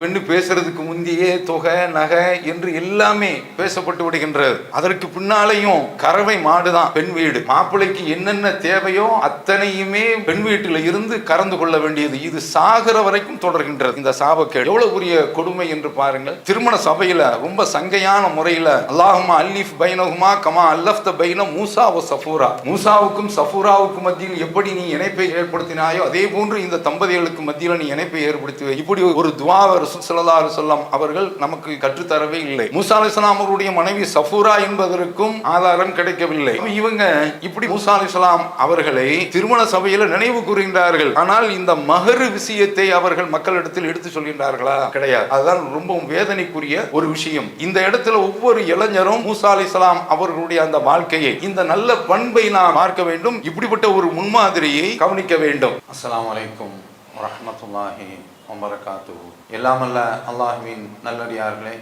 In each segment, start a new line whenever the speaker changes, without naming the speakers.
பெண்ணு பேசுறதுக்கு முந்தையே தொகை நகை என்று எல்லாமே பேசப்பட்டு விடுகின்றது. அதற்கு பின்னாலையும் கறவை மாடுதான் பெண் வீடு. மாப்பிள்ளைக்கு என்னென்ன தேவையோ அத்தனையுமே பெண் வீட்டில இருந்து கறந்து கொள்ள வேண்டியது. இது சாகிற வரைக்கும் தொடர்கின்றது. இந்த சாபக்கேடு எவ்வளவு பெரிய கொடுமை என்று பாருங்கள். திருமண சபையில ரொம்ப சங்கையான முறையில அல்லாஹுமா அல்லிஃப் பைனஹுமா கமா அல்லஃப்த பைன மூசா வ சஃபூரா, மூசாவுக்கும் சஃபூராவுக்கும் மத்தியில் எப்படி நீ இணைப்பை ஏற்படுத்தினாயோ அதே போன்று இந்த தம்பதிகளுக்கு மத்தியில் நீ இணைப்பை ஏற்படுத்துவே. இப்படி ஒரு துஆவை ரசூல் ஸல்லல்லாஹு அலைஹி வஸல்லம் அவர்கள் நமக்கு கற்றுத்தரவே இல்லை. மூசா அலைஹிஸ்ஸலாம் அவருடைய மனைவி சஃபூரா என்பதற்கும் ஆதாரம் கிடைக்கவில்லை. இவங்க இப்படி மூசா அலைஹிஸ்ஸலாம் அவர்களை திருமண சபையில் நினைவு கூறுகின்றார்கள். ஆனால் இந்த மஹர் விஷயத்தை அவர்கள் மக்களிடத்தில் எடுத்து சொல்கின்றார்களா? கிடையாது. அதுதான் ரொம்ப வேதனைக்குரிய ஒரு விஷயம். இந்த இடத்துல ஒவ்வொரு இளைஞரும் மூசா அலைஹிஸ்ஸலாம் அவர்களுடைய அந்த வாழ்க்கையை, இந்த நல்ல பண்பை நாம் பார்க்க வேண்டும். இப்படிப்பட்ட ஒரு முன்மாதிரியை கவனிக்க வேண்டும். அஸ்ஸலாமு அலைக்கும் வரஹ்மத்துல்லாஹி வபரகாத்துஹு. எல்லாமல்ல அல்லாஹ்வின் நல்லடியார்களே,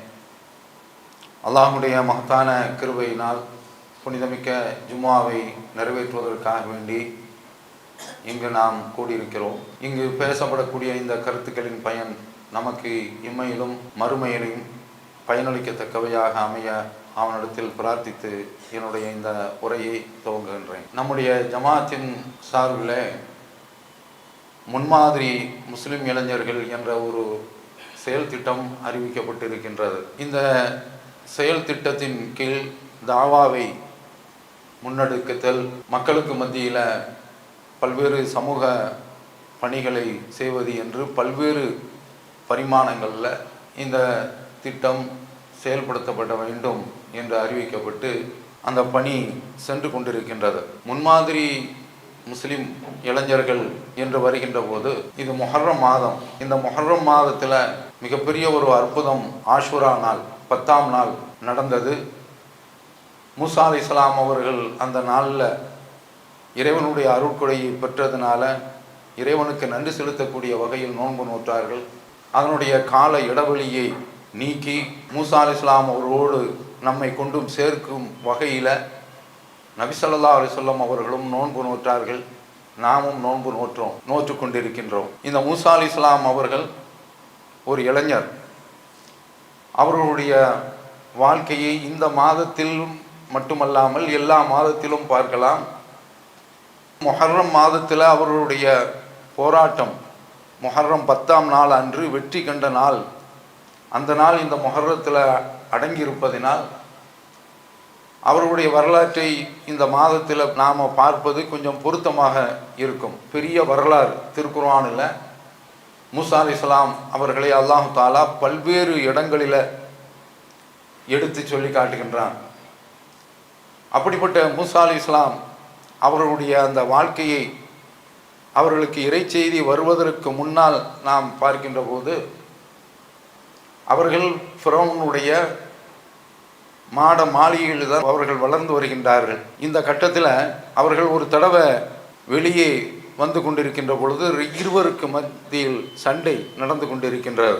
அல்லாஹ்வுடைய மகத்தான கிருபையினால் புனிதமிக்க ஜும்ஆவை நிறைவேற்றுவதற்காக வேண்டி இங்கு நாம் கூடியிருக்கிறோம். இங்கு பேசப்படக்கூடிய இந்த கருத்துக்களின் பயன் நமக்கு இம்மையிலும் மறுமையிலும் பயனளிக்கத்தக்கவையாக அமைய அவனிடத்தில் பிரார்த்தித்து என்னுடைய இந்த உரையை துவங்குகின்றேன். நம்முடைய ஜமாத்தின் சார்பில் முன்மாதிரி முஸ்லிம் இளைஞர்கள் என்ற ஒரு செயல் திட்டம் அறிவிக்கப்பட்டிருக்கின்றது. இந்த செயல் திட்டத்தின் கீழ் தாவாவை முன்னெடுக்குதல், மக்களுக்கு மத்தியில் பல்வேறு சமூக பணிகளை செய்வது என்று பல்வேறு பரிமாணங்களில் இந்த திட்டம் செயல்படுத்தப்பட வேண்டும் என்று அறிவிக்கப்பட்டு அந்த பணி சென்று கொண்டிருக்கின்றது. முன்மாதிரி முஸ்லிம் இளைஞர்கள் என்று வருகின்ற போது இது முஹர்ரம் மாதம். இந்த முஹர்ரம் மாதத்தில் மிகப்பெரிய ஒரு அற்புதம் ஆஷுரா நாள் 10ஆம் நாள் நடந்தது. மூசா அலைஹிஸ்ஸலாம் அவர்கள் அந்த நாளில் இறைவனுடைய அருட்கொடையை பெற்றதுனால இறைவனுக்கு நன்றி செலுத்தக்கூடிய வகையில் நோன்பு நோற்றார்கள். அதனுடைய கால இடைவெளியை நீக்கி மூசா அலைஹிஸ்ஸலாம் அவர்களோடு நம்மை கொண்டும் சேர்க்கும் வகையில் நபி ஸல்லல்லாஹு அலைஹி வஸல்லம் அவர்களும் நோன்பு நோற்றார்கள். நாமும் நோன்பு நோற்று கொண்டிருக்கின்றோம். இந்த மூசா அலைஹிஸ்ஸலாம் அவர்கள் ஒரு இளைஞர். அவர்களுடைய வாழ்க்கையை இந்த மாதத்தில் மட்டுமல்லாமல் எல்லா மாதத்திலும் பார்க்கலாம். முஹர்ரம் மாதத்தில் அவர்களுடைய போராட்டம், முஹர்ரம் 10ஆம் நாள் அன்று வெற்றி கண்ட நாள், அந்த நாள் இந்த முஹர்ரத்தில் அடங்கியிருப்பதினால் அவர்களுடைய வரலாற்றை இந்த மாதத்தில் நாம் பார்ப்பது கொஞ்சம் பொருத்தமாக இருக்கும். பெரிய வரலாறு திருக்குர்ஆனில் மூசா அலைஹிஸ்ஸலாம் அவர்களை அல்லாஹ் தஆலா பல்வேறு இடங்களில் எடுத்து சொல்லி காட்டுகின்றான். அப்படிப்பட்ட மூசா அலைஹிஸ்ஸலாம் அவர்களுடைய அந்த வாழ்க்கையை, அவர்களுக்கு இறைச்செய்தி வருவதற்கு முன்னால் நாம் பார்க்கின்ற போது அவர்கள் ஃபிரௌனுடைய மாட மாளிகையில் தான் அவர்கள் வளர்ந்து வருகின்றார்கள். இந்த கட்டத்தில் அவர்கள் ஒரு தடவை வெளியே வந்து கொண்டிருக்கின்ற பொழுது இருவருக்கு மத்தியில் சண்டை நடந்து கொண்டிருக்கின்றது.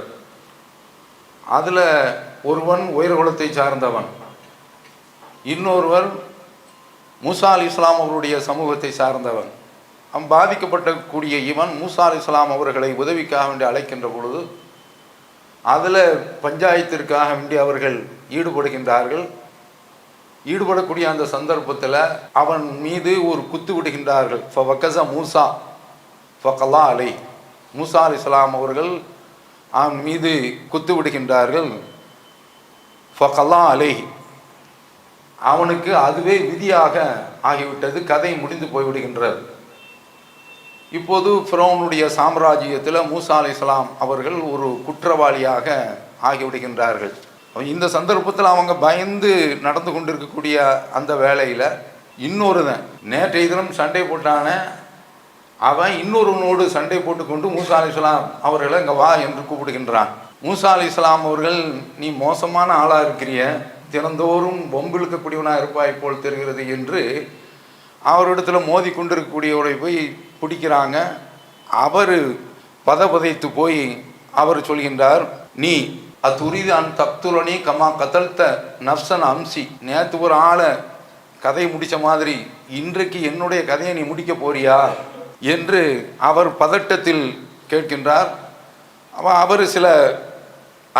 அதில் ஒருவன் உயர்குலத்தை சார்ந்தவன், இன்னொருவர் மூசா அலைஹிஸ்ஸலாம் அவருடைய சமூகத்தை சார்ந்தவன். பாதிக்கப்படக்கூடிய இவன் மூசா அலைஹிஸ்ஸலாம் அவர்களை உதவிக்காக வேண்டி அழைக்கின்ற பொழுது அதில் பஞ்சாயத்திற்காக வேண்டி அவர்கள் ஈடுபடுகின்றார்கள். ஈடுபடக்கூடிய அந்த சந்தர்ப்பத்தில் அவன் மீது ஒரு குத்து விடுகின்றார்கள். ஃபவக்கஸ மூசா ஃபகலா அலை, மூசா அலைஹிஸ்ஸலாம் அவர்கள் அவன் மீது குத்து விடுகின்றார்கள். ஃபகலா அலை, அவனுக்கு அதுவே விதியாக ஆகிவிட்டது. கதை முடிந்து போய்விடுகின்றது. இப்போது ஃபிரௌனுடைய சாம்ராஜ்யத்தில் மூசா அலைஹிஸ்ஸலாம் அவர்கள் ஒரு குற்றவாளியாக ஆகிவிடுகின்றார்கள். இந்த சந்தர்ப்பத்தில் அவங்க பயந்து நடந்து கொண்டிருக்கக்கூடிய அந்த வேளையில் இன்னொருவன், நேற்றைய தினம் சண்டை போட்டான அவன் இன்னொருவனோடு சண்டை போட்டுக்கொண்டு மூசா அலைஹிஸ்ஸலாம் அவர்களை இங்கே வா என்று கூப்பிடுகின்றான். மூசா அலைஹிஸ்ஸலாம் அவர்கள், நீ மோசமான ஆளாக இருக்கிறிய, தினந்தோறும் பொம்பிழுக்கக்கூடியவனாக இருப்பாய் போல் தெரிகிறது என்று அவரிடத்தில் மோதி கொண்டிருக்கக்கூடியவரை போய் பிடிக்கிறாங்க. அவர் பதைத்து போய் அவர் சொல்கின்றார், நீ அத்துரிது அன் தக்துலனி கமா கதல்த நஃப்சன் அம்சி, நேற்று ஒரு ஆளை கதையை முடித்த மாதிரி இன்றைக்கு என்னுடைய கதையை நீ முடிக்க போறியா என்று அவர் பதட்டத்தில் கேட்கின்றார். அவர் சில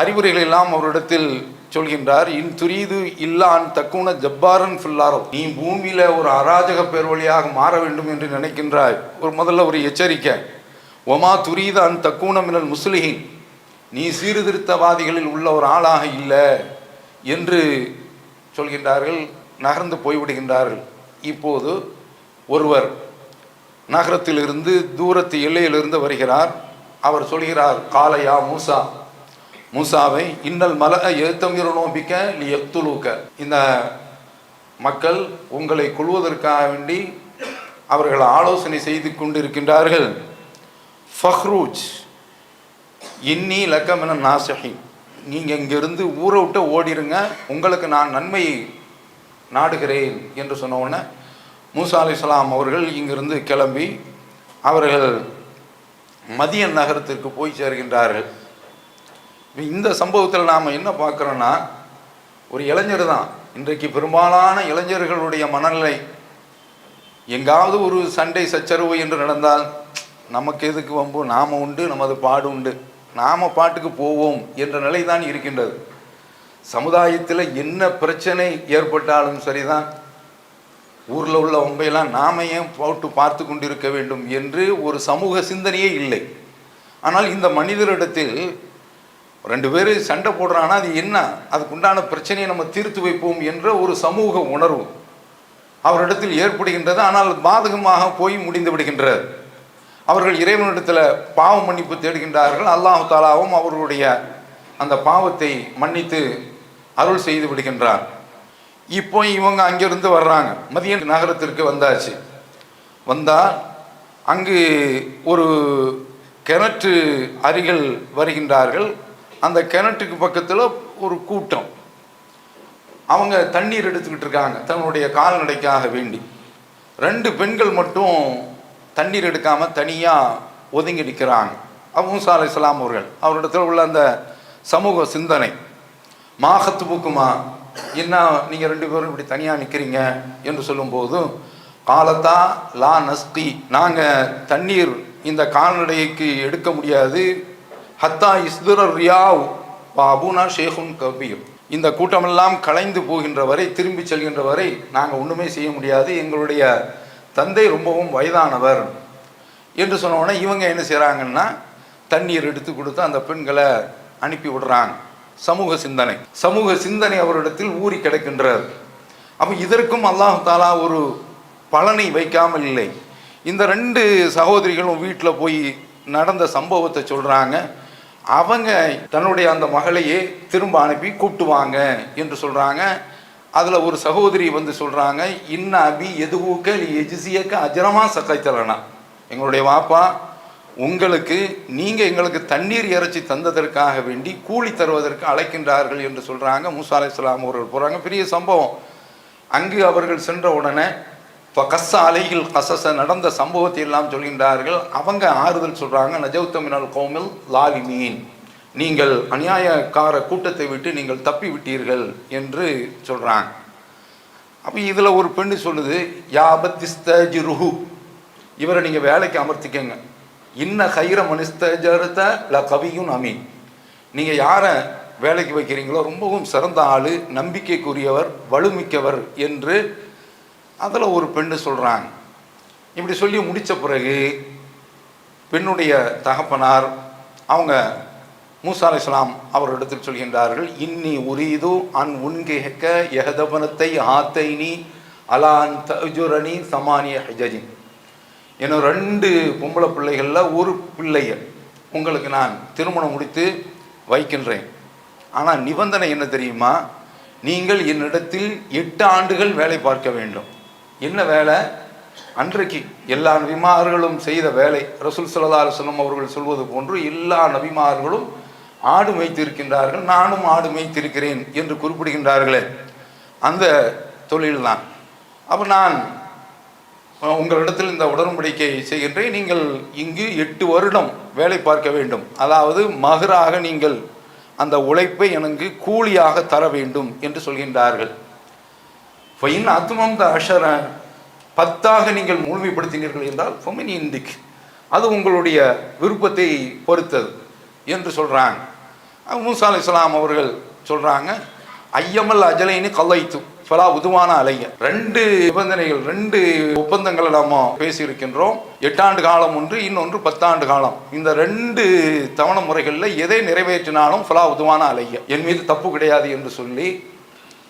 அறிவுரைகள் எல்லாம் அவரிடத்தில் சொல்கின்றார். இன் துரீது இல்லான் தக்குன ஜப்பாரன் ஃபில்லாரோ, நீ பூமியில ஒரு அராஜக பேர் வழியாக மாற வேண்டும் என்று நினைக்கின்றாய். முதல்ல ஒரு எச்சரிக்கை. ஒமா துரீத அன் தக்குன மினல் முஸ்லிஹின், நீ சீர்திருத்தவாதிகளில் உள்ள ஒரு ஆளாக இல்லை என்று சொல்கின்றார்கள். நகர்ந்து போய்விடுகின்றார்கள். இப்போது ஒருவர் நகரத்திலிருந்து தூரத்து எல்லையிலிருந்து வருகிறார். அவர் சொல்கிறார், காலையா மூசா, மூசாவை இன்னல் மல எழுத்தமிரோபிக்க நீ எக்துலூக்க, இந்த மக்கள் உங்களை கொள்வதற்காக வேண்டி அவர்கள் ஆலோசனை செய்து கொண்டிருக்கின்றார்கள். ஃபஹ்ரூஜ் இன்னி லக்கமின நாசஹி, நீங்கள் இங்கிருந்து ஊரை விட்டு ஓடிடுங்க, உங்களுக்கு நான் நன்மையை நாடுகிறேன் என்று சொன்ன உடனே மூசா அலைஹிஸ்ஸலாம் அவர்கள் இங்கிருந்து கிளம்பி அவர்கள் மதியன் நகரத்திற்கு போய் சேர்கின்றார்கள். இந்த சம்பவத்தில் நாம் என்ன பார்க்குறோன்னா, ஒரு இளைஞர் தான். இன்றைக்கு பெரும்பாலான இளைஞர்களுடைய மனநிலை, எங்காவது ஒரு சண்டை சச்சரவு என்று நடந்தால் நமக்கு எதுக்கு வம்பு, நாம் உண்டு நமது பாடு உண்டு, நாம் பாட்டுக்கு போவோம் என்ற நிலை தான் இருக்கின்றது. சமுதாயத்தில் என்ன பிரச்சனை ஏற்பட்டாலும் சரிதான், ஊரில் உள்ள வம்பையெல்லாம் நாம ஏன் போட்டு பார்த்து கொண்டிருக்க வேண்டும் என்று ஒரு சமூக சிந்தனையே இல்லை. ஆனால் இந்த மனிதரிடத்தில் ரெண்டு பேர் சண்டை போடுறான்னா அது என்ன, அதுக்குண்டான பிரச்சனையை நம்ம தீர்த்து வைப்போம் என்ற ஒரு சமூக உணர்வு அவரிடத்தில் ஏற்படுகின்றது. ஆனால் பாதகமாக போய் முடிந்து விடுகின்றது. அவர்கள் இறைவனிடத்தில் பாவ மன்னிப்பு தேடுகின்றார்கள். அல்லாஹ் தாலாவும் அவர்களுடைய அந்த பாவத்தை மன்னித்து அருள் செய்து விடுகின்றார். இப்போ இவங்க அங்கிருந்து வர்றாங்க, மதியன் நகரத்திற்கு வந்தாச்சு. வந்தால் அங்கு ஒரு கிணற்று அருகில் வருகின்றார்கள். அந்த கிணற்றுக்கு பக்கத்தில் ஒரு கூட்டம், அவங்க தண்ணீர் எடுத்துக்கிட்டு இருக்காங்க தன்னுடைய கால்நடைக்காக வேண்டி. ரெண்டு பெண்கள் மட்டும் தண்ணீர் எடுக்காமல் தனியாக ஒதுங்கி நிற்கிறாங்க. மூசா அலைஹிஸ்ஸலாம் அவரிடத்தில் உள்ள அந்த சமூக சிந்தனை, மாகத்து புக்குமா, என்ன நீங்கள் ரெண்டு பேரும் இப்படி தனியாக நிற்கிறீங்க என்று சொல்லும்போது, காலத்தா லா நஸ்கி, நாங்கள் தண்ணீர் இந்த கால்நடைக்கு எடுக்க முடியாது. ஹத்தா இஸ்துரர் ரியாவ் அபுனா ஷேகுன் கபீர், இந்த கூட்டமெல்லாம் கலைந்து போகின்ற வரை, திரும்பி செல்கின்ற வரை நாங்கள் ஒன்றுமே செய்ய முடியாது, எங்களுடைய தந்தை ரொம்பவும் வயதானவர் என்று சொன்னோடனே இவங்க என்ன செய்கிறாங்கன்னா தண்ணீர் எடுத்து கொடுத்து அந்த பெண்களை அனுப்பி விடுறாங்க. சமூக சிந்தனை அவரிடத்தில் ஊறி கிடக்கின்றது. அப்போ இதற்கும் அல்லாஹ் தாலா ஒரு பலனை வைக்காமல் இல்லை. இந்த ரெண்டு சகோதரிகளும் வீட்டில் போய் நடந்த சம்பவத்தை சொல்கிறாங்க. அவங்க தன்னுடைய அந்த மகளையே திரும்ப அனுப்பி கூப்பிட்டுவாங்க என்று சொல்கிறாங்க. அதில் ஒரு சகோதரி வந்து சொல்கிறாங்க, இன்ன அபி எதுவுக்க எஜிசியக்க அஜரமா சக்கைத்தலனா, எங்களுடைய வாப்பா உங்களுக்கு நீங்கள் எங்களுக்கு தண்ணீர் இறைச்சி தந்ததற்காக வேண்டி கூலி தருவதற்கு அழைக்கின்றார்கள் என்று சொல்கிறாங்க. மூசா அலைஹிஸ்ஸலாம் அவர்கள் போகிறாங்க. பெரிய சம்பவம். அங்கு அவர்கள் சென்ற உடனே இப்போ கஸ்ஸ அலையில் கசச நடந்த சம்பவத்தை எல்லாம் சொல்கின்றார்கள். அவங்க ஆறுதல் சொல்கிறாங்க, நஜவுத்த மினல் கௌமில் லாலிமீன், நீங்கள் அநியாயக்கார கூட்டத்தை விட்டு நீங்கள் தப்பி விட்டீர்கள் என்று சொல்கிறாங்க. அப்போ இதில் ஒரு பெண்ணு சொல்லுது, யாபத்திஸ்தஜிருஹு, இவரை நீங்கள் வேலைக்கு அமர்த்திக்கங்க. இன்ன ஹைர மனிஸ்தஜரத ல கவியும் அமீன், நீங்கள் யாரை வேலைக்கு வைக்கிறீங்களோ ரொம்பவும் சிறந்த ஆள், நம்பிக்கைக்குரியவர், வலுமிக்கவர் என்று அதில் ஒரு பெண்ணு சொல்கிறாங்க. இப்படி சொல்லி முடித்த பிறகு பெண்ணுடைய தகப்பனார் அவங்க மூசா அலைஹிஸ்ஸலாம் அவரிடத்தில் சொல்கின்றார்கள், இன்னி உரீது அன் உன்கேக்க எஹதபனத்தை ஆத்தைனி அலான் தஜுரணி சமானிய ஹஜஜின், ஏன்னா ரெண்டு பொம்பளை பிள்ளைகளில் ஒரு பிள்ளைய உங்களுக்கு நான் திருமணம் முடித்து வைக்கின்றேன். ஆனால் நிபந்தனை என்ன தெரியுமா, நீங்கள் என்னிடத்தில் 8 ஆண்டுகள் வேலை பார்க்க வேண்டும். என்ன வேலை? அன்றைக்கு எல்லா நபிமார்களும் செய்த வேலை. ரசூல் ஸல்லல்லாஹு அலைஹி வஸல்லம் அவர்கள் சொல்வது போன்று எல்லா நபிமார்களும் ஆடு மேய்த்திருக்கின்றார்கள், நானும் ஆடு மேய்த்திருக்கிறேன் என்று குறிப்பிடுகின்றார்களே, அந்த தொழில்தான். அப்போ நான் உங்களிடத்தில் இந்த உடன்படிக்கை செய்கின்றேன், நீங்கள் இங்கு 8 வருடம் வேலை பார்க்க வேண்டும், அதாவது மகராக நீங்கள் அந்த உழைப்பை எனக்கு கூலியாக தர வேண்டும் என்று சொல்கின்றார்கள். ஃபைன் அத்துமம் த அஷர, 10ஆக நீங்கள் முழுமைப்படுத்தினீர்கள் என்றால் ஃபமின் இந்திக், அது உங்களுடைய விருப்பத்தை பொறுத்தது என்று சொல்கிறாங்க. மூசா அலைஹிஸ்ஸலாம் அவர்கள் சொல்கிறாங்க, ஐயமல் அஜலைன்னு கல்லைத்து ஃபலா உதுவான அலைய. 2 நிபந்தனைகள், 2 ஒப்பந்தங்களை நாம் பேசியிருக்கின்றோம். 8 ஆண்டு காலம் ஒன்று, இன்னொன்று 10 ஆண்டு காலம். இந்த 2 தவணை முறைகளில் எதை நிறைவேற்றினாலும் ஃபலா உதுவான அலைய, என் மீது தப்பு கிடையாது என்று சொல்லி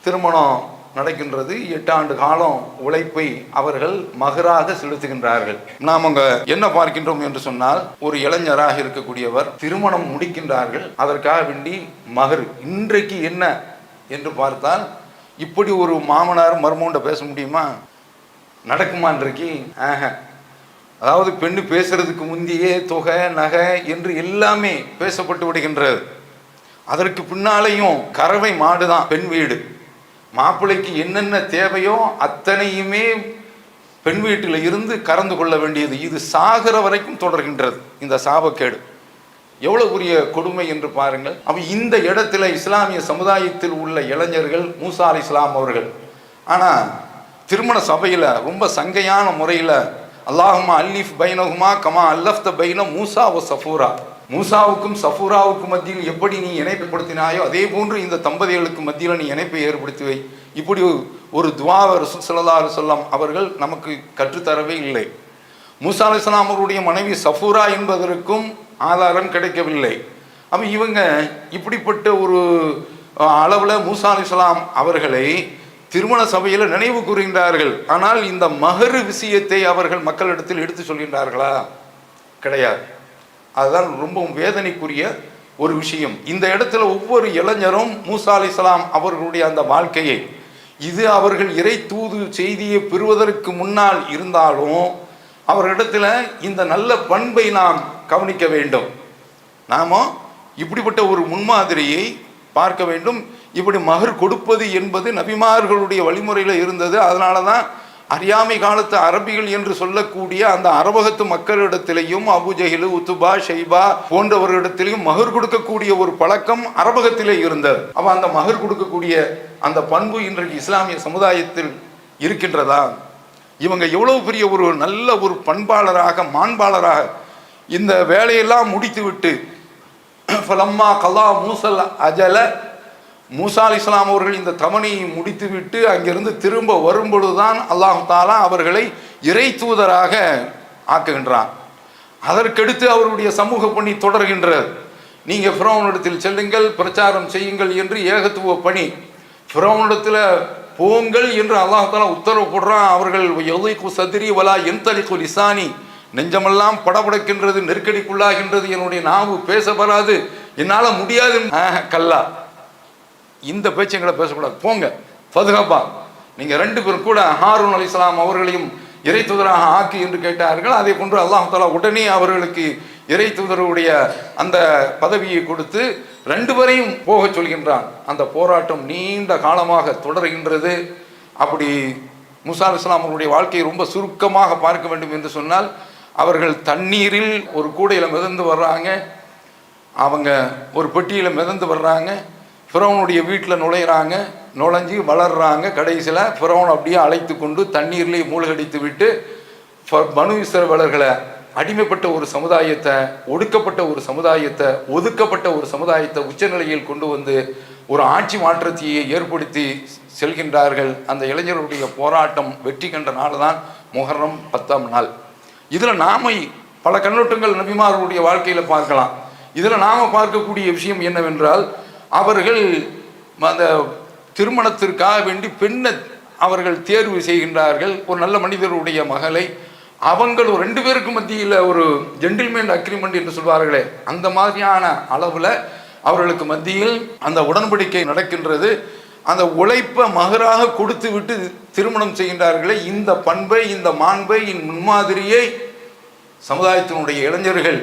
திருமணம் நடக்கின்றது. 8 ஆண்டு காலம் உழைப்பை அவர்கள் மகராக செலுத்துகின்றார்கள். நாம் அங்க என்ன பார்க்கின்றோம் என்று சொன்னால், ஒரு இளைஞராக இருக்கக்கூடியவர் திருமணம் முடிக்கின்றார்கள். அதற்காக வேண்டி மகர். இன்றைக்கு என்ன என்று பார்த்தால், இப்படி ஒரு மாமனார் மருமகன்கிட்ட பேச முடியுமா? நடக்குமா இன்றைக்கு? அதாவது பெண்ணு பேசுறதுக்கு முந்தையே தொகை நகை என்று எல்லாமே பேசப்பட்டு விடுகின்றது. அதற்கு பின்னாலேயும் கறவை மாடுதான் பெண் வீடு. மாப்பிள்ளைக்கு என்னென்ன தேவையோ அத்தனையுமே பெண் வீட்டில் இருந்து கறந்து கொள்ள வேண்டியது. இது சாகிற வரைக்கும் தொடர்கின்றது இந்த சாபக்கேடு. எவ்வளவு பெரிய கொடுமை என்று பாருங்கள். அப்ப இந்த இடத்துல இஸ்லாமிய சமுதாயத்தில் உள்ள இளைஞர்கள் மூசா அலைஹிஸ்ஸலாம் அவர்கள் ஆனால் திருமண சபையில் ரொம்ப சங்கையான முறையில் அல்லாஹுமா அல்லிஃப் பைனஹுமா கமா அல்லஃப்த பைன மூசா வ சஃபூரா, மூசாவுக்கும் சஃபூராவுக்கும் மத்தியில் எப்படி நீ இணைப்புப்படுத்தினாயோ அதே போன்று இந்த தம்பதிகளுக்கு மத்தியில் நீ இணைப்பை ஏற்படுத்தி வை. இப்படி ஒரு துஆவை ரசூல் ஸல்லல்லாஹு அலைஹி வஸல்லம் அவர்கள் நமக்கு கற்றுத்தரவே இல்லை. மூசா அலைஹிஸ்ஸலாம் அவருடைய மனைவி சஃபூரா என்பதற்கும் ஆதாரம் கிடைக்கவில்லை. அப்போ இவங்க இப்படிப்பட்ட ஒரு அளவில் மூசா அலைஹிஸ்ஸலாம் அவர்களை திருமண சபையில் நினைவு கூறுகின்றார்கள். ஆனால் இந்த மஹர் விஷயத்தை அவர்கள் மக்களிடத்தில் எடுத்து சொல்கின்றார்களா? கிடையாது. அதுதான் ரொம்பவும் வேதனைக்குரிய ஒரு விஷயம். இந்த இடத்துல ஒவ்வொரு இளைஞரும் மூசா அலைஹிஸ்ஸலாம் அவர்களுடைய அந்த வாழ்க்கையை, இது அவர்கள் இறை தூது செய்தியை பெறுவதற்கு முன்னால் இருந்தாலும் அவர்களிடத்தில் இந்த நல்ல பண்பை நாம் கவனிக்க வேண்டும். நாம இப்படிப்பட்ட ஒரு முன்மாதிரியை பார்க்க வேண்டும். இப்படி மகர் கொடுப்பது என்பது நபிமார்களுடைய வழிமுறையில் இருந்தது. அதனால தான் அறியாமை காலத்து அரபிகள் என்று சொல்லக்கூடிய அந்த அரபகத்து மக்களிடத்திலேயும் அபுஜஹில், உத்துபா, ஷைபா போன்றவர்களிடத்திலையும் மகர் கொடுக்கக்கூடிய ஒரு பழக்கம் அரபகத்திலே இருந்தது. அப்போ அந்த மகர் கொடுக்கக்கூடிய அந்த பண்பு இன்றைக்கு இஸ்லாமிய சமுதாயத்தில் இருக்கின்றதா? இவங்க எவ்வளவு பெரிய ஒரு நல்ல ஒரு பண்பாளராக மாண்பாளராக இந்த வேலையெல்லாம் முடித்துவிட்டு ஃபலம்மா கலா மூசல் அஜல, மூசா அலைஹிஸ்ஸலாம் அவர்கள் இந்த தவணையை முடித்துவிட்டு அங்கிருந்து திரும்ப வரும்பொழுதுதான் அல்லாஹ் தஆலா அவர்களை இறை தூதராக ஆக்குகின்றான். அதற்கடுத்து அவருடைய சமூக பணி தொடர்கின்றது. நீங்க ஃபிரௌனிடத்தில் செல்லுங்கள், பிரச்சாரம் செய்யுங்கள் என்று ஏகத்துவ பணி. ஃபிரௌனிடத்தில் போங்கள் என்று அல்லாஹ் தஆலா உத்தரவு போடுறான். அவர்கள் யதீகு சத்ரி வலா யன்தலிகு லிசானி, நெஞ்சமெல்லாம் படபடக்கின்றது, நெருக்கடிக்குள்ளாகின்றது, என்னுடைய நாவு பேச வராது, என்னால் முடியாது. கல்லா, இந்த பேச்சுங்களை பேசக்கூடாது, போங்க ஃபதுஹபா. நீங்கள் 2 பேரும் கூட ஹாரூன் அலைஹிஸ்ஸலாம் அவர்களையும் இறை தூதராக ஆக்கி என்று கேட்டார்கள். அதே போன்று அல்லாஹ் தஆலா உடனே அவர்களுக்கு இறை தூதருடைய அந்த பதவியை கொடுத்து 2 பேரையும் போக சொல்கின்றான். அந்த போராட்டம் நீண்ட காலமாக தொடர்கின்றது. அப்படி மூசா அலைஹிஸ்ஸலாம் அவருடைய வாழ்க்கையை ரொம்ப சுருக்கமாக பார்க்க வேண்டும் என்று சொன்னால், அவர்கள் தண்ணீரில் ஒரு கூடையில் மிதந்து வர்றாங்க, அவங்க ஒரு பெட்டியில் மிதந்து வர்றாங்க, ஃபிரௌனுடைய வீட்டில் நுழையிறாங்க, நுழைஞ்சு வளர்றாங்க. கடைசியில் ஃபிரௌன் அப்படியே அழைத்து கொண்டு தண்ணீர்லேயே மூழ்கடித்து விட்டு பனு இஸ்ரவேலர்களை, அடிமைப்பட்ட ஒரு சமுதாயத்தை, ஒடுக்கப்பட்ட ஒரு சமுதாயத்தை, ஒதுக்கப்பட்ட ஒரு சமுதாயத்தை உச்சநிலையில் கொண்டு வந்து ஒரு ஆட்சி மாற்றத்தையே ஏற்படுத்தி செல்கின்றார்கள். அந்த இளைஞர்களுடைய போராட்டம் வெற்றி கண்ட நாள் தான் முஹர்ரம் 10ஆம் நாள். இதில் நாம பல கண்ணோட்டங்கள் நபிமார்களுடைய வாழ்க்கையில் பார்க்கலாம். இதில் நாம் பார்க்கக்கூடிய விஷயம் என்னவென்றால், அவர்கள் அந்த திருமணத்திற்காக வேண்டி பெண்ணை அவர்கள் தேர்வு செய்கின்றார்கள். ஒரு நல்ல மனிதருடைய மகளை அவங்களும் 2 பேருக்கு மத்தியில் ஒரு ஜென்டில்மேன் அக்ரிமெண்ட் என்று சொல்வார்களே, அந்த மாதிரியான அளவில் அவர்களுக்கு மத்தியில் அந்த உடன்படிக்கை நடக்கின்றது. அந்த உழைப்பை மகராக கொடுத்து விட்டு திருமணம் செய்கின்றார்களே, இந்த பண்பை, இந்த மாண்பை, இந்த முன்மாதிரியை சமுதாயத்தினுடைய இளைஞர்கள்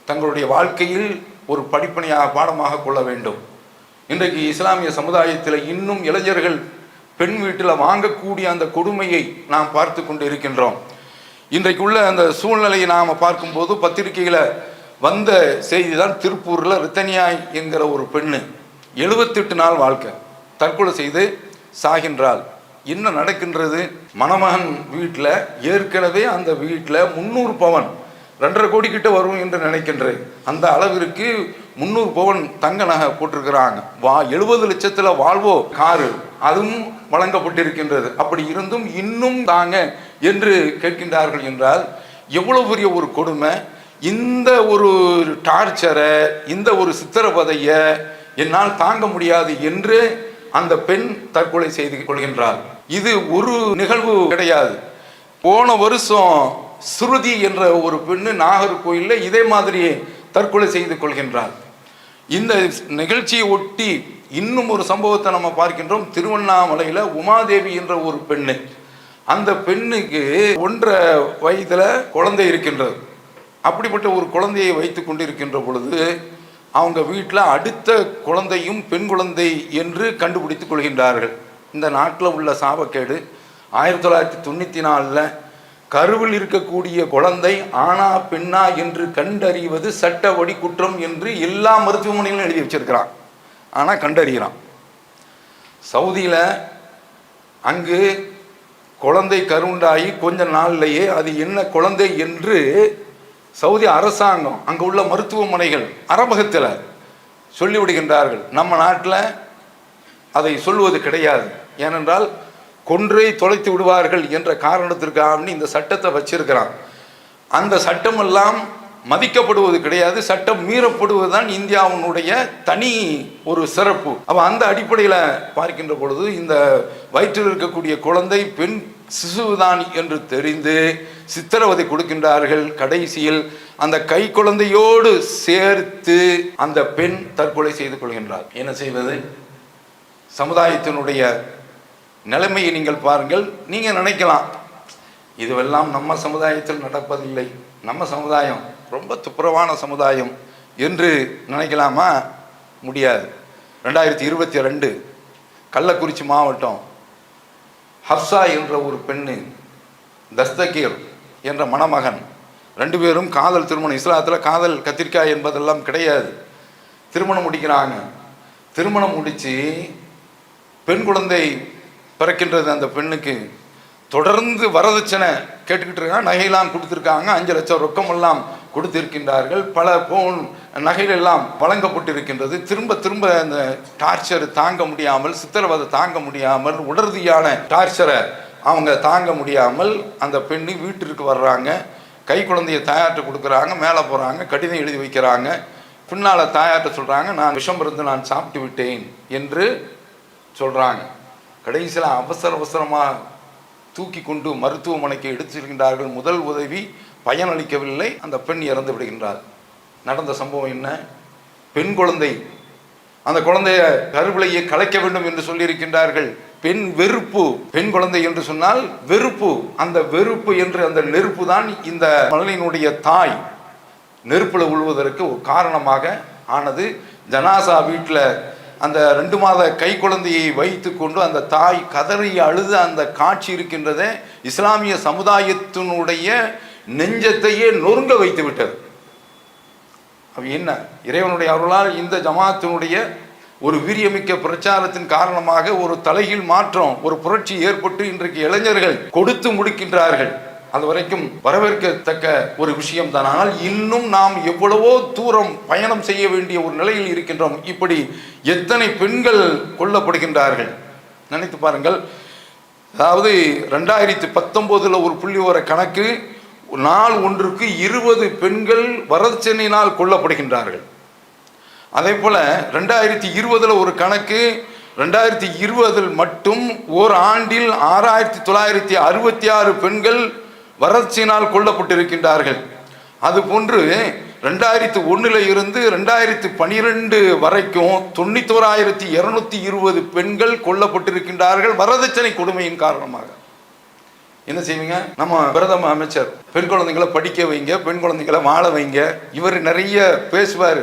தங்களுடைய வாழ்க்கையில் ஒரு படிப்பனையாக பாடமாக கொள்ள வேண்டும். இன்றைக்கு இஸ்லாமிய சமுதாயத்தில் இன்னும் இளைஞர்கள் பெண் வீட்டில் வாங்கக்கூடிய அந்த கொடுமையை நாம் பார்த்து கொண்டு இருக்கின்றோம். இன்றைக்கு உள்ள அந்த சூழ்நிலையை நாம் பார்க்கும்போது பத்திரிகையில் வந்த செய்தி தான், திருப்பூரில் ரித்தனியா என்கிற ஒரு பெண்ணு 78 நாள் வாழ்க்கை, தற்கொலை செய்து சாகின்றாள். என்ன நடக்கின்றது? மணமகன் வீட்டில் ஏற்கனவே அந்த வீட்டில் 300 பவன் 2.5 கோடி கிட்ட வரும் என்று நினைக்கின்றேன். அந்த அளவிற்கு 300 பவுன் தங்க நகை போட்டிருக்கிறாங்க. 70 லட்சத்துல வால்வோ காரு அதுவும் வழங்கப்பட்டிருக்கின்றது. அப்படி இருந்தும் இன்னும் தாங்க என்று கேட்கின்றார்கள் என்றால் எவ்வளவு பெரிய ஒரு கொடுமை! இந்த ஒரு டார்ச்சரை, இந்த ஒரு சித்திரவதையை என்னால் தாங்க முடியாது என்று அந்த பெண் தற்கொலை செய்து கொள்கின்றார். இது ஒரு நிகழ்வு கிடையாது. போன வருஷம் ஸ்ருதி என்ற ஒரு பெண்ணு நாகர்கோயிலில் இதே மாதிரியே தற்கொலை செய்து கொள்கின்றார். இந்த நிகழ்ச்சியை ஒட்டி இன்னும் ஒரு சம்பவத்தை நம்ம பார்க்கின்றோம். திருவண்ணாமலையில் உமாதேவி என்ற ஒரு பெண்ணு, அந்த பெண்ணுக்கு 1.5 வயதில் குழந்தை இருக்கின்றது. அப்படிப்பட்ட ஒரு குழந்தையை வைத்து கொண்டிருக்கின்ற பொழுது அவங்க வீட்டில் அடுத்த குழந்தையும் பெண் குழந்தை என்று கண்டுபிடித்துக் கொள்கின்றார்கள். இந்த நாட்டில் உள்ள சாபக்கேடு. 1994 கருவில் இருக்கக்கூடிய குழந்தை ஆனா பெண்ணா என்று கண்டறிவது சட்டப்படி குற்றம் என்று எல்லா மருத்துவமனைகளும் எழுதி வச்சிருக்கிறான். ஆனால் கண்டறிகிறான். சவுதியில் அங்கு குழந்தை கருவுண்டாகி கொஞ்ச நாள்லேயே அது என்ன குழந்தை என்று சவுதி அரசாங்கம் அங்கே உள்ள மருத்துவமனைகள் அரபகத்தில் சொல்லிவிடுகின்றார்கள். நம்ம நாட்டில் அதை சொல்லுவது கிடையாது. ஏனென்றால் கொன்றை தொலைத்து விடுவார்கள் என்ற காரணத்திற்காக இந்த சட்டத்தை வச்சிருக்கிறான். அந்த சட்டமெல்லாம் மதிக்கப்படுவது கிடையாது. சட்டம் மீறப்படுவதுதான் இந்தியாவினுடைய தனி ஒரு சிறப்பு. அப்போ அந்த அடிப்படையில் பார்க்கின்ற பொழுது இந்த வயிற்றில் இருக்கக்கூடிய குழந்தை பெண் சிசுதான் என்று தெரிந்து சித்திரவதை கொடுக்கின்றார்கள். கடைசியில் அந்த கை குழந்தையோடு சேர்த்து அந்த பெண் தற்கொலை செய்து கொள்கின்றார். என்ன செய்வது? சமுதாயத்தினுடைய நிலைமையை நீங்கள் பாருங்கள். நீங்கள் நினைக்கலாம் இதுவெல்லாம் நம்ம சமுதாயத்தில் நடப்பதில்லை, நம்ம சமுதாயம் ரொம்ப துப்புரவான சமுதாயம் என்று நினைக்கலாமா? முடியாது. 2022 கள்ளக்குறிச்சி மாவட்டம் ஹப்சா என்ற ஒரு பெண்ணு, தஸ்தகீர் என்ற மணமகன், 2 பேரும் காதல் திருமணம். இஸ்லாத்தில் காதல் கத்திரிக்காய் என்பதெல்லாம் கிடையாது. திருமணம் முடிக்கிறாங்க. திருமணம் முடித்து பெண் குழந்தை பிறக்கின்றது. அந்த பெண்ணுக்கு தொடர்ந்து வரதட்சணை கேட்டுக்கிட்டு இருக்காங்க. நகையெல்லாம் கொடுத்துருக்காங்க. 5 லட்சம் ரொக்கமெல்லாம் கொடுத்திருக்கின்றார்கள். பல பவுன் நகைகள் எல்லாம் வழங்கப்பட்டிருக்கின்றது. திரும்ப திரும்ப அந்த டார்ச்சர் தாங்க முடியாமல், சித்திரவதை தாங்க முடியாமல், உடற்ரீதியான டார்ச்சரை அவங்க தாங்க முடியாமல் அந்த பெண்ணு வீட்டிற்கு வர்றாங்க. கை குழந்தைய தாயார்கிட்ட கொடுக்குறாங்க. மேலே போகிறாங்க, கடிதம் எழுதி வைக்கிறாங்க. பின்னால் தாயார்கிட்ட சொல்கிறாங்க, நான் விஷம் இருந்து நான் சாப்பிட்டு விட்டேன் என்று சொல்கிறாங்க. கடைசியில் அவசரமாக தூக்கி கொண்டு மருத்துவமனைக்கு எடுத்திருக்கின்றார்கள். முதல் உதவி பயனளிக்கவில்லை. அந்த பெண் இறந்து விடுகின்றார். நடந்த சம்பவம் என்ன? பெண் குழந்தை. அந்த குழந்தைய கருவிலையை கலைக்க வேண்டும் என்று சொல்லியிருக்கின்றார்கள். பெண் வெறுப்பு. பெண் குழந்தை என்று சொன்னால் வெறுப்பு. அந்த வெறுப்பு என்று அந்த நெருப்பு தான் இந்த மகளினுடைய தாய் நெருப்பில் உழுவதற்கு ஒரு காரணமாக ஆனது. ஜனாசா வீட்டில் அந்த 2 மாத கை குழந்தையை வைத்து கொண்டு அந்த தாய் கதறி அழுத அந்த காட்சி இருக்கின்றதே, இஸ்லாமிய சமுதாயத்தினுடைய நெஞ்சத்தையே நொறுங்க வைத்து விட்டது. அது என்ன? இறைவனுடைய அருளால் இந்த ஜமாத்தினுடைய ஒரு வீரியமிக்க பிரச்சாரத்தின் காரணமாக ஒரு தலைகீழ் மாற்றம், ஒரு புரட்சி ஏற்பட்டு இன்றைக்கு இளைஞர்கள் கொடுத்து முடிக்கின்றார்கள். அது வரைக்கும் வரவேற்கத்தக்க ஒரு விஷயம் தான். ஆனால் இன்னும் நாம் எவ்வளவோ தூரம் பயணம் செய்ய வேண்டிய ஒரு நிலையில் இருக்கின்றோம். இப்படி எத்தனை பெண்கள் கொல்லப்படுகின்றார்கள் நினைத்து பாருங்கள். அதாவது 2019 ஒரு புள்ளிவிவர கணக்கு, நாள் ஒன்றுக்கு 20 பெண்கள் வரதட்சணையினால் கொல்லப்படுகின்றார்கள். அதே போல 2020 ஒரு கணக்கு, 2020 மட்டும் ஓர் ஆண்டில் 6966 பெண்கள் வரதட்சணையினால் கொல்லப்பட்டிருக்கின்றார்கள். அதுபோன்று 2001 இருந்து 2012 வரைக்கும் 91,220 பெண்கள் கொல்லப்பட்டிருக்கின்றார்கள் வரதட்சணை கொடுமையின் காரணமாக. என்ன செய்வீங்க? நம்ம பிரதம அமைச்சர் பெண் குழந்தைங்களை படிக்க வைங்க, பெண் குழந்தைங்களை வாழ வைங்க, இவர் நிறைய பேசுவார்.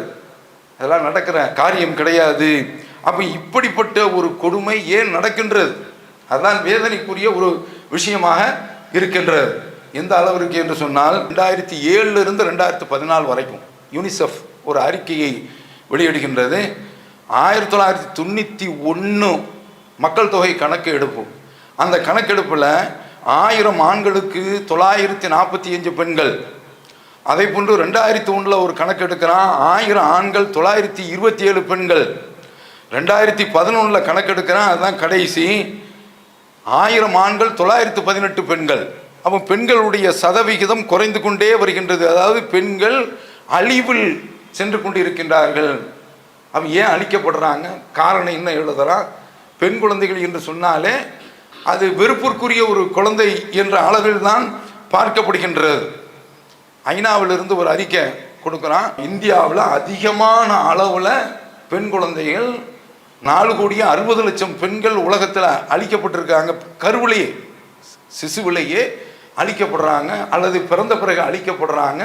அதெல்லாம் நடக்கிற காரியம் கிடையாது. அப்போ இப்படிப்பட்ட ஒரு கொடுமை ஏன் நடக்கின்றது? அதுதான் வேதனைக்குரிய ஒரு விஷயமாக இருக்கின்றது. எந்த அளவிற்கு என்று சொன்னால் 2007 இருந்து 2014 வரைக்கும் யூனிசெஃப் ஒரு அறிக்கையை வெளியிடுகின்றது. 1991 மக்கள் தொகை கணக்கு எடுப்போம். அந்த கணக்கெடுப்பில் 1000 ஆண்களுக்கு 945 பெண்கள், அதே போன்று 2001 ஒரு கணக்கு எடுக்கிறான், 1000 ஆண்கள் 927 பெண்கள். 2011 கணக்கெடுக்கிறான், அதுதான் கடைசி, 1000 ஆண்கள் 918 பெண்கள். அப்போ பெண்களுடைய சதவிகிதம் குறைந்து கொண்டே வருகின்றது. அதாவது பெண்கள் அழிவில் சென்று கொண்டு இருக்கின்றார்கள். அவ ஏன் அழிக்கப்படுறாங்க, காரணம் என்ன எழுதுறான், பெண் குழந்தைகள் என்று சொன்னாலே அது வெறுப்பிற்குரிய ஒரு குழந்தை என்ற அளவில் தான் பார்க்கப்படுகின்றது. ஐநாவிலிருந்து ஒரு அறிக்கை கொடுக்குறான், இந்தியாவில் அதிகமான அளவில் பெண் குழந்தைகள் 4,60,00,000 பெண்கள் உலகத்தில் அழிக்கப்பட்டிருக்காங்க. கருவிலேயே, சிசுவிலேயே அழிக்கப்படுறாங்க அல்லது பிறந்த பிறகு அழிக்கப்படுறாங்க.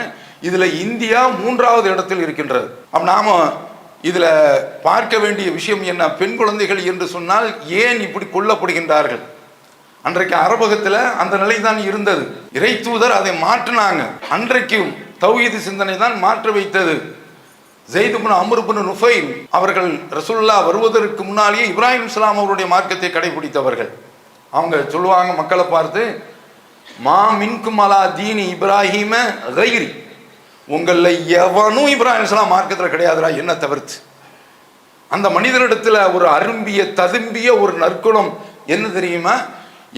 இதில் இந்தியா 3வது இடத்தில் இருக்கின்றது. அப்போ நாம் இதில் பார்க்க வேண்டிய விஷயம் என்ன, பெண் குழந்தைகள் என்று சொன்னால் ஏன் இப்படி கொல்லப்படுகின்றார்கள்? அன்றைக்கு அரபகத்தில் அந்த நிலை தான் இருந்தது. இறை தூதர் அதை மாற்றினாங்க. அன்றைக்கும் தௌஹீது சிந்தனை தான் மாற்ற வைத்தது. ஸைத் இப்னு அம்ர் இப்னு நுஃபைல் அவர்கள் ரசூலுல்லாஹ் வருவதற்கு முன்னாலேயே இப்ராஹிம் இஸ்லாம் அவருடைய மார்க்கத்தை கடைபிடித்தவர்கள். அவங்க சொல்லுவாங்க மக்களை பார்த்து, மா மின்கும் அலா தீனி இப்ராஹிம கைரி, உங்களில் எவனும் இப்ராஹிம் இஸ்லாம் மார்க்கத்தில் கிடையாதுரா என்ன தவிர்த்து. அந்த மனிதனிடத்தில் ஒரு அரும்பிய ததும்பிய ஒரு நற்குணம் என்ன தெரியுமா,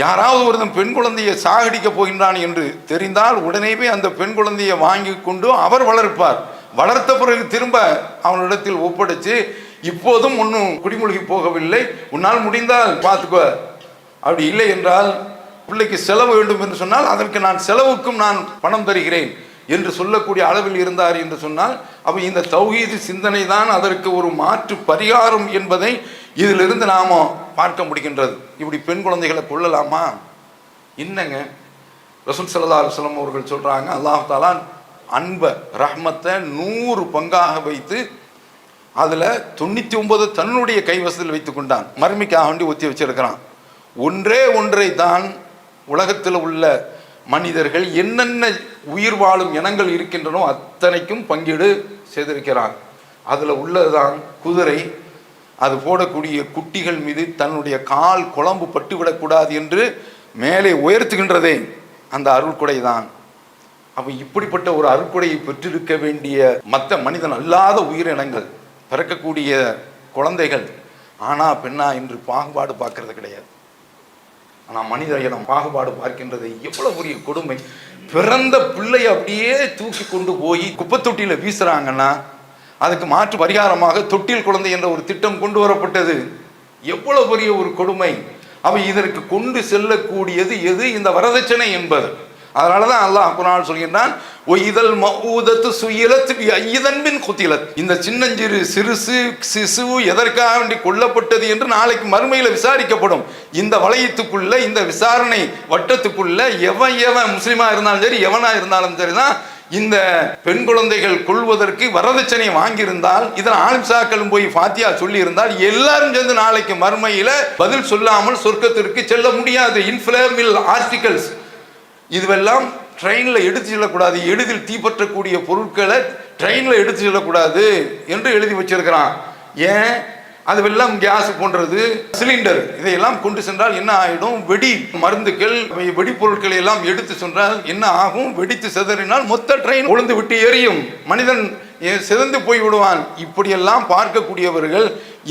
யாராவது ஒருத்தன் பெண் குழந்தையை சாகடிக்க போகின்றான் என்று தெரிந்தால் உடனேவே அந்த பெண் குழந்தையை வாங்கி கொண்டு அவர் வளர்ப்பார். வளர்த்த பிறகு திரும்ப அவனிடத்தில் ஒப்படைச்சு, இப்போதும் ஒன்றும் குடிமூழ்கி போகவில்லை, உன்னால் முடிந்தால் பார்த்துக்கோ, அப்படி இல்லை என்றால் பிள்ளைக்கு செலவு வேண்டும் என்று சொன்னால் அதற்கு நான் செலவுக்கும் நான் பணம் தருகிறேன் என்று சொல்லக்கூடிய அளவில் இருந்தார் என்று சொன்னால், அப்போ இந்த தௌஹீது சிந்தனை தான் அதற்கு ஒரு மாற்று பரிகாரம் என்பதை இதிலிருந்து நாம் பார்க்க முடிகின்றது. இப்படி பெண் குழந்தைகளை கொள்ளலாமா? என்னங்க, ரசூல் ஸல்லல்லாஹு அலைஹி வஸல்லம் அவர்கள் சொல்கிறாங்க, அல்லாஹ் தஆலா அன்பை ரஹ்மத்தை 100 பங்காக வைத்து அதில் 99 தன்னுடைய கைவசத்தில் வைத்து கொண்டான். மறுமைக்காக வேண்டி ஒத்தி வச்சிருக்கிறான். ஒன்றை தான் உலகத்தில் உள்ள மனிதர்கள் என்னென்ன உயிர் வாழும் இனங்கள் இருக்கின்றனோ அத்தனைக்கும் பங்கீடு செய்திருக்கிறான். அதில் உள்ளதுதான் குதிரை. அது போடக்கூடிய குட்டிகள் மீது தன்னுடைய கால் குழம்பு பட்டுவிடக்கூடாது என்று மேலே உயர்த்துகின்றதே அந்த அருள்கொடை தான். அப்போ இப்படிப்பட்ட ஒரு அருள்கொடையை பெற்றிருக்க வேண்டிய மற்ற மனிதன் அல்லாத உயிரினங்கள், பிறக்கக்கூடிய குழந்தைகள் ஆனா பெண்ணா என்று பாகுபாடு பார்க்கறது கிடையாது. ஆனால் மனித இனம் பாகுபாடு பார்க்கின்றது எவ்வளவு பெரிய கொடுமை. பிறந்த பிள்ளை அப்படியே தூக்கி கொண்டு போய் குப்பை தொட்டியில் வீசுறாங்கன்னா அதுக்கு மாற்று பரிகாரமாக தொட்டில் குழந்தை என்ற ஒரு திட்டம் கொண்டு வரப்பட்டது. எவ்வளவு பெரிய ஒரு கொடுமை. அவை இதற்கு கொண்டு செல்லக்கூடியது எது? இந்த வரதட்சணை என்பது. அதனாலதான் அல்லாஹ் குர்ஆன் சொல்கின்றான், ஒய்தல் மஊதத்து சுயிலத் பிஐதன் மின் குத்திலத், இந்த சின்னஞ்சிறு சிசு எதற்காக வேண்டி கொல்லப்பட்டது என்று நாளைக்கு மறுமையில் விசாரிக்கப்படும். இந்த வளையத்துக்குள்ள, இந்த விசாரணை வட்டத்துக்குள்ள எவன் முஸ்லிமா இருந்தாலும் சரி, எவனா இருந்தாலும் சரிதான் இந்த பெண் குழந்தைகள் கொள்வதற்கு வரதட்சணை வாங்கியிருந்தால், இதில் ஆலிம்சாக்களும் போய் ஃபாத்தியா சொல்லி இருந்தால் எல்லாரும் சேர்ந்து நாளைக்கு மறுமையில பதில் சொல்லாமல் சொர்க்கத்திற்கு செல்ல முடியாது. இன்ஃப்ளேமில் ஆர்டிகல்ஸ் இதுவெல்லாம் ட்ரெயினில் எடுத்து செல்லக்கூடாது, எளிதில் தீப்பற்றக்கூடிய பொருட்களை ட்ரெயினில் எடுத்து செல்லக்கூடாது என்று எழுதி வச்சிருக்கிறான். ஏன்? அதுவெல்லாம் கேஸ் போன்றது, சிலிண்டர், இதையெல்லாம் கொண்டு சென்றால் என்ன ஆகிடும்? வெடி மருந்துகள், வெடிப்பொருட்களை எல்லாம் எடுத்து சென்றால் என்ன ஆகும்? வெடித்து சிதறினால் மொத்த ட்ரெயின் உழுந்து விட்டு எரியும், மனிதன் சிதந்து போய் விடுவான். இப்படியெல்லாம் பார்க்கக்கூடியவர்கள்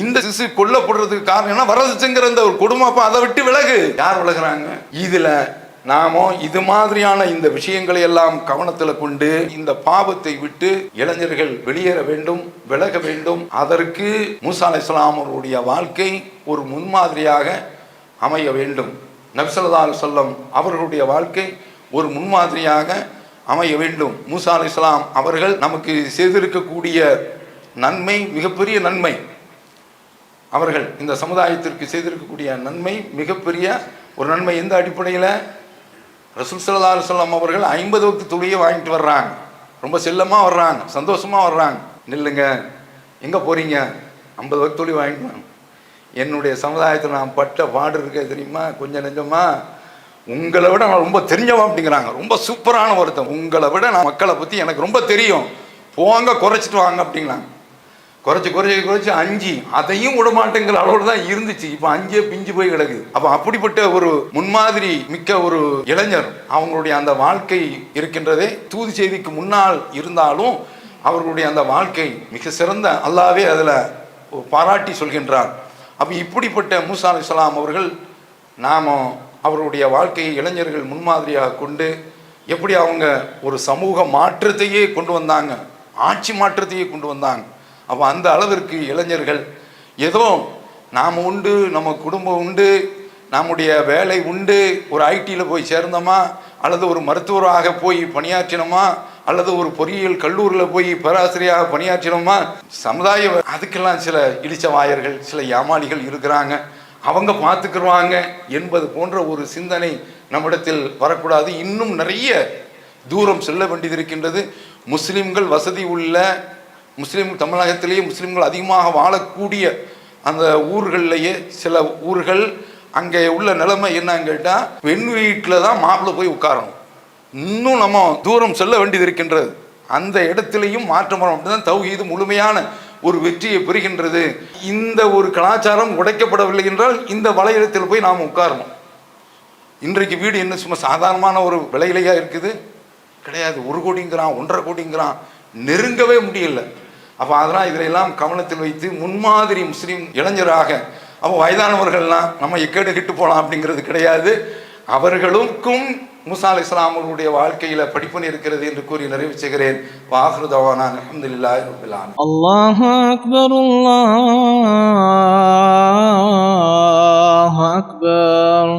இந்த சிசு கொல்லப்படுறதுக்கு காரணம் என்ன? வரதட்சணைங்கிற அந்த ஒரு கொடுமைப்பா, அதை விட்டு விலகு. யார் விலகுறாங்க? இதுல நாமோ இது மாதிரியான இந்த விஷயங்களை எல்லாம் கவனத்தில் கொண்டு இந்த பாவத்தை விட்டு இளைஞர்கள் வெளியேற வேண்டும், விலக வேண்டும். அதற்கு மூசா அலைஹிஸ்ஸலாம் அவருடைய வாழ்க்கை ஒரு முன்மாதிரியாக அமைய வேண்டும். நபி ஸல்லல்லாஹு அலைஹி வஸல்லம் அவர்களுடைய வாழ்க்கை ஒரு முன்மாதிரியாக அமைய வேண்டும். மூசா அலைஹிஸ்ஸலாம் அவர்கள் நமக்கு செய்திருக்கக்கூடிய நன்மை மிகப்பெரிய நன்மை. அவர்கள் இந்த சமுதாயத்திற்கு செய்திருக்கக்கூடிய நன்மை மிகப்பெரிய ஒரு நன்மை. எந்த அடிப்படையில்? ரசூல் ஸல்லல்லாஹு அலைஹி வஸல்லம் அவர்கள் 50 வக்து தொழுகையை வாங்கிட்டு வர்றாங்க. ரொம்ப செல்லமாக வர்றாங்க, சந்தோஷமாக வர்றாங்க. நில்லுங்க, எங்கே போகிறீங்க? 50 வக்து தொழுகை வாங்கிட்டு வாங்க. என்னுடைய சமுதாயத்தில் நான் பட்ட பாடு இருக்க தெரியுமா? கொஞ்சம் நெஞ்சமா, உங்களை விட நான் ரொம்ப தெரிஞ்சவா அப்படிங்கிறாங்க. ரொம்ப சூப்பரான ஒருத்தன், உங்களை விட நான் மக்களை பற்றி எனக்கு ரொம்ப தெரியும், போங்க குறைச்சிட்டு வாங்க அப்படிங்கிறாங்க. குறைச்சி 5 அதையும் விடமாட்டேங்கிற அளவோடு தான் இருந்துச்சு. இப்போ 5 பிஞ்சு போய் கிடக்குது. அப்போ அப்படிப்பட்ட ஒரு முன்மாதிரி மிக்க ஒரு இளைஞர் அவங்களுடைய அந்த வாழ்க்கை இருக்கின்றதே தூது செய்திக்கு முன்னால் இருந்தாலும் அவர்களுடைய அந்த வாழ்க்கை மிக சிறந்த, அல்லாஹ்வே அதில் பாராட்டி சொல்கின்றார். அப்போ இப்படிப்பட்ட மூசா அலைஹிஸ்ஸலாம் அவர்கள் நாம் அவருடைய வாழ்க்கையை இளைஞர்கள் முன்மாதிரியாக கொண்டு எப்படி அவங்க ஒரு சமூக மாற்றத்தையே கொண்டு வந்தாங்க, ஆட்சி மாற்றத்தையே கொண்டு வந்தாங்க. அப்போ அந்த அளவிற்கு இளைஞர்கள் ஏதோ நாம் உண்டு, நம்ம குடும்பம் உண்டு, நம்முடைய வேலை உண்டு, ஒரு ஐடியில் போய் சேர்ந்தோமா, அல்லது ஒரு மருத்துவராக போய் பணியாற்றினோமா, அல்லது ஒரு பொறியியல் கல்லூரியில் போய் பேராசிரியராக பணியாற்றினோமா, சமுதாய அதுக்கெல்லாம் சில இளிச்சவாயர்கள், சில ஏமாளிகள் இருக்கிறாங்க, அவங்க பார்த்துக்குருவாங்க என்பது போன்ற ஒரு சிந்தனை நம்மிடத்தில் வரக்கூடாது. இன்னும் நிறைய தூரம் செல்ல வேண்டியது இருக்கின்றது. முஸ்லிம்கள் வசதி உள்ள தமிழகத்திலேயே முஸ்லிம்கள் அதிகமாக வாழக்கூடிய அந்த ஊர்களிலேயே சில ஊர்கள் அங்கே உள்ள நிலைமை என்னன்னு கேட்டால் பெண் வீட்டில் தான் மாப்பிள்ளை போய் உட்காரணும். இன்னும் நம்ம தூரம் செல்ல வேண்டியது இருக்கின்றது. அந்த இடத்திலையும் மாற்றம் வரும். அப்படிதான் தௌஹீது முழுமையான ஒரு வெற்றியை பெறுகின்றது. இந்த ஒரு கலாச்சாரம் உடைக்கப்படவில்லை என்றால் இந்த வலையத்தில் போய் நாம் உட்காரணும். இன்றைக்கு வீடு என்ன சும்மா சாதாரணமான ஒரு விலையிலையா இருக்குது? கிடையாது. 1 கோடிங்கிறான், 1.5 கோடிங்கிறான், நெருங்கவே முடியல. அப்போ அதெல்லாம் இதிலெல்லாம் கவனத்தில் வைத்து முன்மாதிரி முஸ்லீம் இளைஞராக, அப்போ வயதானவர்கள்லாம் நம்ம எக்கேடு கிட்டு போகலாம் அப்படிங்கிறது கிடையாது. அவர்களுக்கும் மூசா அலைஹிஸ்ஸலாம் அவர்களுடைய வாழ்க்கையில படிப்பனை இருக்கிறது என்று கூறி நிறைவு செய்கிறேன். வாஹிரு தவானா அல்ஹம்துலில்லாஹி ரப்பில் ஆலமீன்.
அல்லாஹு அக்பர், அல்லாஹு அக்பர்.